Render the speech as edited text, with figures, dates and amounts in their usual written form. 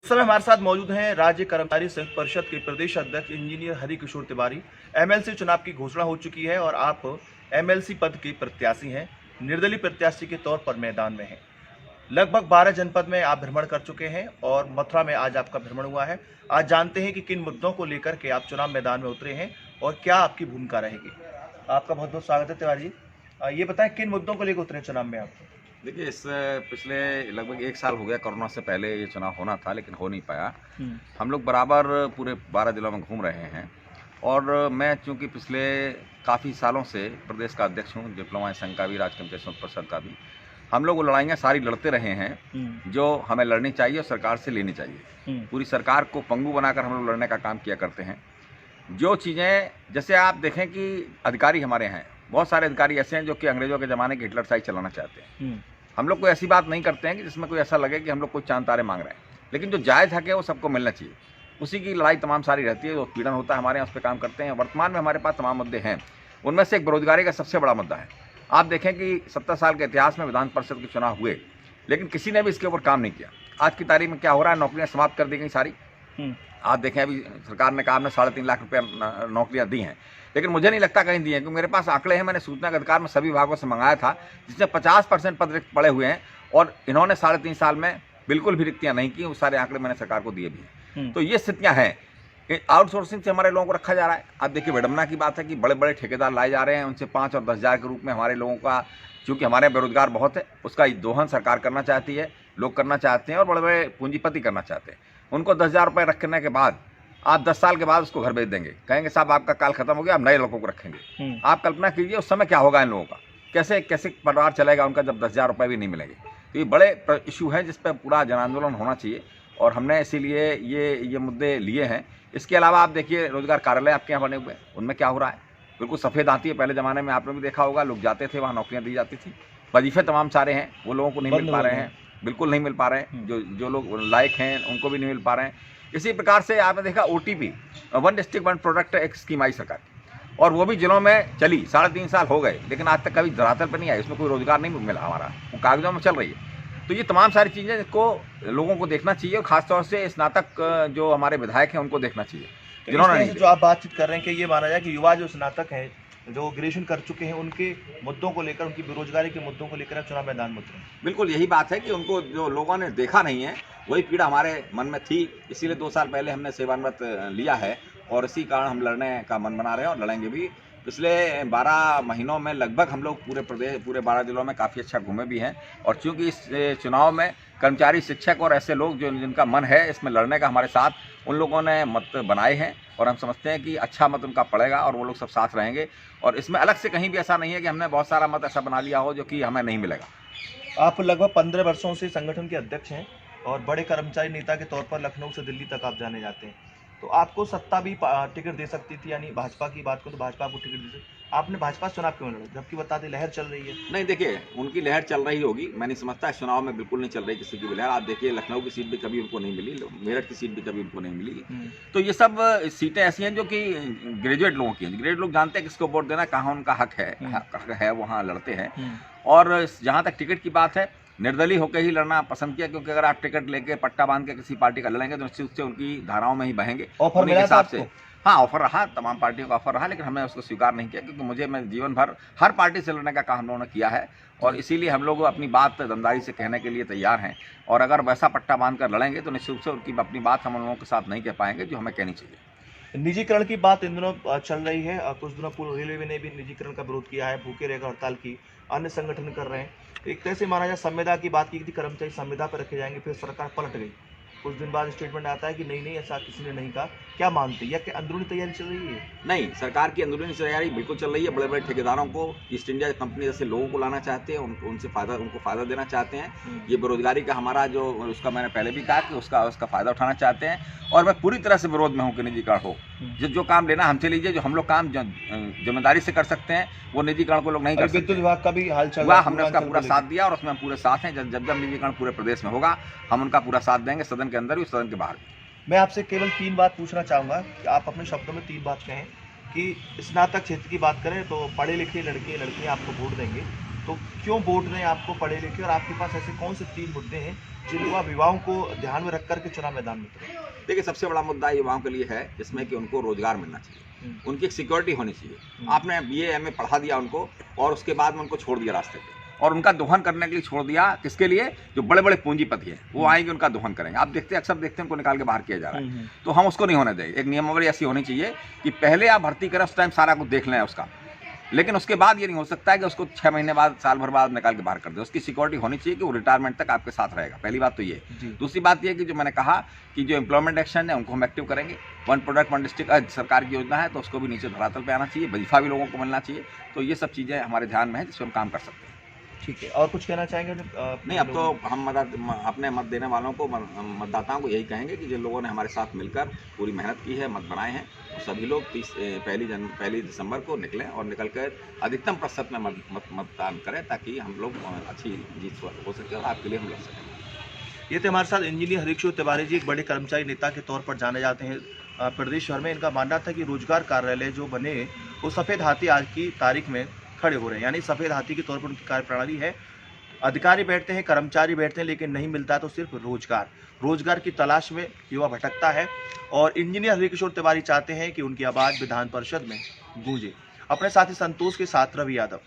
इस समय हमारे साथ मौजूद हैं राज्य कर्मचारी संघ परिषद के प्रदेश अध्यक्ष इंजीनियर हरिकिशोर तिवारी। एमएलसी चुनाव की घोषणा हो चुकी है और आप एमएलसी पद के प्रत्याशी हैं, निर्दलीय प्रत्याशी के तौर पर मैदान में हैं। लगभग 12 जनपद में आप भ्रमण कर चुके हैं और मथुरा में आज आपका भ्रमण हुआ है। आज जानते हैं कि किन मुद्दों को लेकर के आप चुनाव मैदान में उतरे हैं और क्या आपकी भूमिका रहेगी। आपका बहुत बहुत स्वागत है तिवारी जी। ये बताएं किन मुद्दों को लेकर उतरे चुनाव में आप। देखिए, इस पिछले लगभग 1 साल हो गया, कोरोना से पहले ये चुनाव होना था लेकिन हो नहीं पाया। हम लोग बराबर पूरे 12 जिलों में घूम रहे हैं और मैं चूँकि पिछले काफ़ी सालों से प्रदेश का अध्यक्ष हूँ, डिप्लोमा संघ का भी, राज्य कर्मचारी संघ परिषद का भी। हम लोग वो लड़ाइयाँ सारी लड़ते रहे हैं जो हमें लड़नी चाहिए और सरकार से लेनी चाहिए। पूरी सरकार को पंगु बनाकर हम लोग लड़ने का काम किया करते हैं। जो चीज़ें, जैसे आप देखें कि अधिकारी हमारे हैं, बहुत सारे अधिकारी ऐसे हैं जो कि अंग्रेजों के ज़माने की हिटलर साइज चलाना चाहते हैं। हम लोग कोई ऐसी बात नहीं करते हैं कि जिसमें कोई ऐसा लगे कि हम लोग कोई चांद तारे मांग रहे हैं, लेकिन जो जायज़ हक है वो सबको मिलना चाहिए। उसी की लड़ाई तमाम सारी रहती है, जो पीड़न होता है हमारे यहाँ, उस पर काम करते हैं। वर्तमान में हमारे पास तमाम मुद्दे हैं, उनमें से एक बेरोजगारी का सबसे बड़ा मुद्दा है। आप देखें कि 70 साल के इतिहास में विधान परिषद के चुनाव हुए, लेकिन किसी ने भी इसके ऊपर काम नहीं किया। आज की तारीख में क्या हो रहा है, नौकरियाँ समाप्त कर दी गई सारी। आप देखें, अभी सरकार ने कहा हमने 3.5 लाख रुपये नौकरियाँ दी हैं, लेकिन मुझे नहीं लगता कहीं दी हैं, क्योंकि मेरे पास आंकड़े हैं। मैंने सूचना के अधिकार में सभी विभागों से मंगाया था, जिसमें 50% पद रिक्त पड़े हुए हैं और इन्होंने 3.5 साल में बिल्कुल भी रिक्तियाँ नहीं की। वो सारे आंकड़े मैंने सरकार को दिए भी हैं। तो ये स्थितियाँ हैं। आउटसोर्सिंग से हमारे लोगों को रखा जा रहा है। आप देखिए, विडम्बना की बात है कि बड़े बड़े ठेकेदार लाए जा रहे हैं, उनसे 5 और 10 हज़ार के रूप में हमारे लोगों का, चूँकि हमारे बेरोजगार बहुत है, उसका दोहन सरकार करना चाहती है, लोग करना चाहते हैं और बड़े बड़े पूंजीपति करना चाहते हैं। उनको 10,000 रुपये रखने के बाद आप 10 साल के बाद उसको घर भेज देंगे, कहेंगे साहब आपका काल खत्म हो गया, आप नए लोगों को रखेंगे। आप कल्पना कीजिए उस समय क्या होगा इन लोगों का, कैसे कैसे परिवार चलेगा उनका जब 10,000 रुपये भी नहीं मिलेंगे। तो ये बड़े इशू हैं जिस पर पूरा जन आंदोलन होना चाहिए और हमने इसीलिए ये मुद्दे लिए हैं। इसके अलावा आप देखिए, रोजगार कार्यालय आपके यहाँ बने हुए हैं, उनमें क्या हो रहा है, बिल्कुल सफ़ेद आती है। पहले ज़माने में आपने भी देखा होगा, लोग जाते थे, वहाँ नौकरियाँ दी जाती थी। वजीफे तमाम सारे हैं, वो लोगों को नहीं मिल पा रहे हैं, बिल्कुल नहीं मिल पा रहे हैं। जो लोग लायक हैं उनको भी नहीं मिल पा रहे हैं। इसी प्रकार से आपने देखा OTP, 1 डिस्ट्रिक्ट 1 प्रोडक्ट, एक स्कीम आई सरकार की, और वो भी जिलों में चली। 3.5 साल हो गए, लेकिन आज तक कभी धरातल पर नहीं आई, उसमें कोई रोजगार नहीं मिला हमारा, वो कागजों में चल रही है। तो ये तमाम सारी चीज़ें जिनको लोगों को देखना चाहिए और खासतौर से स्नातक जो हमारे विधायक हैं उनको देखना चाहिए, जिन्होंने जो आप बातचीत कर रहे हैं कि ये माना जाए कि युवा जो स्नातक हैं, जो ग्रेजुएशन कर चुके हैं, उनके मुद्दों को लेकर, उनकी बेरोजगारी के मुद्दों को लेकर चुनाव मैदान में उतरे। बिल्कुल यही बात है कि उनको जो लोगों ने देखा नहीं है, वही पीड़ा हमारे मन में थी। इसीलिए 2 साल पहले हमने सेवानिवृत्त लिया है और इसी कारण हम लड़ने का मन बना रहे हैं और लड़ेंगे भी। पिछले 12 महीनों में लगभग हम लोग पूरे 12 जिलों में काफ़ी अच्छा घूमे भी हैं। और चूँकि इस चुनाव में कर्मचारी, शिक्षक और ऐसे लोग जिनका मन है इसमें लड़ने का हमारे साथ, उन लोगों ने मत बनाए हैं और हम समझते हैं कि अच्छा मत उनका पड़ेगा और वो लोग सब साथ रहेंगे। और इसमें अलग से कहीं भी ऐसा नहीं है कि हमने बहुत सारा मत ऐसा बना लिया हो जो कि हमें नहीं मिलेगा। आप लगभग 15 वर्षों से संगठन के अध्यक्ष हैं और बड़े कर्मचारी नेता के तौर पर लखनऊ से दिल्ली तक आप जाने जाते हैं, तो आपको सत्ता भी टिकट दे सकती थी, यानी भाजपा की बात करो तो भाजपा को टिकट दे सकती। आपने भाजपा से चुनाव क्यों लड़ा, जबकि बताते लहर चल रही है? नहीं, देखिए, उनकी लहर चल रही होगी, मैं नहीं समझता। इस चुनाव में बिल्कुल नहीं चल रही किसी की भी लहर। आप देखिए, लखनऊ की सीट भी कभी उनको नहीं मिली, मेरठ की सीट भी कभी उनको नहीं मिली। तो ये सब सीटें ऐसी हैं जो कि ग्रेजुएट लोगों की हैं। ग्रेजुएट लोग जानते हैं किसको वोट देना, कहाँ उनका हक है, वहाँ लड़ते हैं। और जहाँ तक टिकट की बात है, निर्दलीय होकर ही लड़ना पसंद किया, क्योंकि अगर आप टिकट लेके पट्टा बांध के किसी पार्टी का लड़ेंगे तो निश्चित रूप से उनकी धाराओं में ही बहेंगे। ऑफर मिला हिसाब से हाँ, ऑफर रहा, तमाम पार्टियों का ऑफर रहा, लेकिन हमने उसको स्वीकार नहीं किया, क्योंकि मैं जीवन भर हर पार्टी से लड़ने का काम हम लोगों ने किया है और इसीलिए हम लोग अपनी बात दमदारी से कहने के लिए तैयार हैं। और अगर वैसा पट्टा बांध कर लड़ेंगे तो निश्चित रूप से उनकी अपनी बात हम लोगों के साथ नहीं कह पाएंगे जो हमें कहनी चाहिए। निजीकरण की बात इन दिनों चल रही है। कुछ दिनों पूर्व रेलवे ने भी निजीकरण का विरोध किया है, भूखे रहेगा हड़ताल की, अन्य संगठन कर रहे हैं। एक तरह से माना जाए संविदा की बात की थी, कर्मचारी संविदा पर रखे जाएंगे, फिर सरकार पलट गई। कुछ दिन बाद स्टेटमेंट आता है कि नहीं ऐसा किसी ने नहीं कहा। क्या मानते हैं, या क्या अंदरूनी तैयारी चल रही है? नहीं, सरकार की अंदरूनी तैयारी बिल्कुल चल रही है। बड़े बड़े ठेकेदारों को, ईस्ट इंडिया कंपनी जैसे लोगों को लाना चाहते हैं, उनको फ़ायदा देना चाहते हैं। ये बेरोजगारी का हमारा जो उसका मैंने पहले भी कहा कि उसका फ़ायदा उठाना चाहते हैं। और मैं पूरी तरह से विरोध में हूँ कि निजीकरण हो। जो काम लेना हमसे लीजिए, जो हम लोग काम जिम्मेदारी से कर सकते हैं, वो निजीकरण को लोग नहीं कर सकते। विद्युत विभाग का भी हाल चल रहा है, हमने उसका पूरा साथ दिया और उसमें हम पूरे साथ हैं। जब निजीकरण पूरे प्रदेश में होगा, हम उनका पूरा साथ देंगे, सदन के अंदर भी, सदन के बाहर भी। मैं आपसे केवल 3 बात पूछना चाहूँगा कि आप अपने शब्दों में 3 बात कहें कि स्नातक क्षेत्र की बात करें तो पढ़े लिखे लड़के लड़कियाँ आपको वोट देंगे, तो क्यों बोर्ड ने आपको पढ़े लिखे और आपके पास ऐसे कौन से 3 मुद्दे हैं जिनको आप युवाओं को ध्यान में रख करके चुनाव मैदान में उतरे? देखिए, सबसे बड़ा मुद्दा युवाओं के लिए है जिसमें कि उनको रोजगार मिलना चाहिए, उनकी एक सिक्योरिटी होनी चाहिए। आपने बीए एमए पढ़ा दिया उनको और उसके बाद में उनको छोड़ दिया रास्ते पे और उनका दोहन करने के लिए छोड़ दिया। किसके लिए? जो बड़े बड़े पूंजीपति हैं वो आएंगे, उनका दोहन करेंगे। आप देखते हैं, अक्सर देखते हैं उनको निकाल के बाहर किया जा रहा है। तो हम उसको नहीं होने देंगे। एक नियमावली ऐसी होनी चाहिए कि पहले आप भर्ती करें, उस टाइम सारा कुछ देख लें उसका, लेकिन उसके बाद ये नहीं हो सकता है कि उसको 6 महीने बाद, साल भर बाद निकाल के बाहर कर दे। उसकी सिक्योरिटी होनी चाहिए कि वो रिटायरमेंट तक आपके साथ रहेगा। पहली बात तो ये। दूसरी बात ये है कि जो मैंने कहा कि जो एम्प्लॉयमेंट एक्शन है उनको हम एक्टिव करेंगे। वन प्रोडक्ट वन डिस्ट्रिक्ट सरकार की योजना है, तो उसको भी नीचे धरातल पे आना चाहिए। वजीफा भी लोगों को मिलना चाहिए। तो ये सब चीज़ें हमारे ध्यान में है जिस पर हम काम कर सकते हैं। ठीक है, और कुछ कहना चाहेंगे? नहीं, अब तो हम अपने मत देने वालों को, मतदाताओं को यही कहेंगे कि जिन लोगों ने हमारे साथ मिलकर पूरी मेहनत की है, मत बनाए हैं, तो सभी लोग 1 दिसंबर को निकलें और निकल कर अधिकतम प्रतिशत में मतदान करें, ताकि हम लोग अच्छी जीत हो सके और आपके लिए हम लड़ सकें। ये थे हमारे साथ इंजीनियर हरिकिशोर तिवारी जी, एक बड़े कर्मचारी नेता के तौर पर जाने जाते हैं प्रदेश भर में। इनका मानना था कि रोजगार कार्यालय जो बने वो सफ़ेद हाथी आज की तारीख में खड़े हो रहे हैं, यानी सफ़ेद हाथी के तौर पर उनकी कार्यप्रणाली है। अधिकारी बैठते हैं, कर्मचारी बैठते हैं, लेकिन नहीं मिलता तो सिर्फ रोजगार की तलाश में युवा भटकता है। और इंजीनियर हरिकिशोर तिवारी चाहते हैं कि उनकी आवाज़ विधान परिषद में गूंजे। अपने साथी संतोष के साथ रवि यादव।